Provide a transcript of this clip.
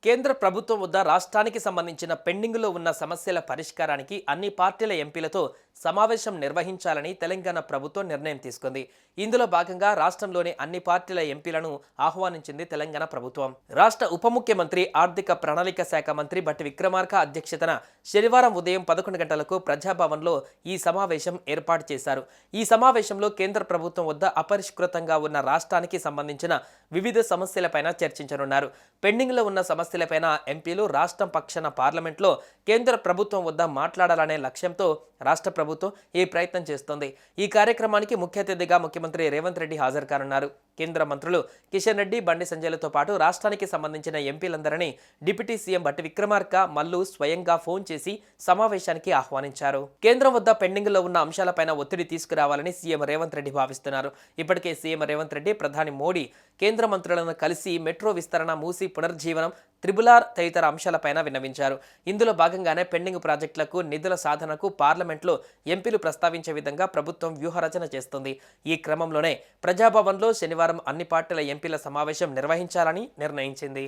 కేంద్ర ప్రభుత్వం వద్ద రాష్ట్రానికి సంబంధించిన పెండింగ్లో ఉన్న సమస్యల పరిష్కారానికి అన్ని పార్టీల ఎంపీలతో సమావేశం నిర్వహించాలని తెలంగాణ ప్రభుత్వం నిర్ణయం తీసుకుంది. ఇందులో భాగంగా రాష్ట్రంలోని అన్ని పార్టీల ఎంపీలను ఆహ్వానించింది తెలంగాణ ప్రభుత్వం. రాష్ట్ర ఉప ముఖ్యమంత్రి ఆర్థిక ప్రణాళిక శాఖ మంత్రి భట్టి విక్రమార్క అధ్యక్షతన శనివారం ఉదయం 11 గంటలకు ప్రజాభవన్లో ఈ సమావేశం ఏర్పాటు చేశారు. ఈ సమావేశంలో కేంద్ర ప్రభుత్వం వద్ద అపరిష్కృతంగా ఉన్న రాష్ట్రానికి సంబంధించిన వివిధ సమస్యలపైన చర్చించనున్నారు. పెండింగ్లో ఉన్న సమస్యలపైన ఎంపీలు రాష్ట్రం పక్షాన పార్లమెంట్లో కేంద్ర ప్రభుత్వం వద్ద మాట్లాడాలనే లక్ష్యంతో రాష్ట్ర ప్రభుత్వం ఈ ప్రయత్నం చేస్తోంది. ఈ కార్యక్రమానికి ముఖ్య అతిథిగా ముఖ్యమంత్రి రేవంత్ రెడ్డి హాజరు కానున్నారు. కేంద్ర మంత్రులు కిషన్ రెడ్డి, బండి సంజయ్లతో పాటు రాష్ట్రానికి సంబంధించిన ఎంపీలందరినీ డిప్యూటీ సీఎం భట్టి విక్రమార్క మల్లు స్వయంగా ఫోన్ చేసి సమావేశానికి ఆహ్వానించారు. కేంద్రం వద్ద పెండింగ్లో ఉన్న అంశాలపైన ఒత్తిడి తీసుకురావాలని సీఎం రేవంత్ రెడ్డి భావిస్తున్నారు. ఇప్పటికే సీఎం రేవంత్ రెడ్డి ప్రధాని మోడీ కేంద్ర మంత్రులను కలిసి మెట్రో విస్తరణ, మూసీ పునర్జీవనం, త్రిబులార్ తదితర అంశాలపైన విన్నవించారు. ఇందులో భాగంగానే పెండింగ్ ప్రాజెక్టులకు నిధుల సాధనకు పార్లమెంట్లో ఎంపీలు ప్రస్తావించే విధంగా ప్రభుత్వం వ్యూహరచన చేస్తుంది. ఈ క్రమంలోనే ప్రజాభవన్లో శనివారం అన్ని పార్టీల ఎంపీల సమావేశం నిర్వహించాలని నిర్ణయించింది.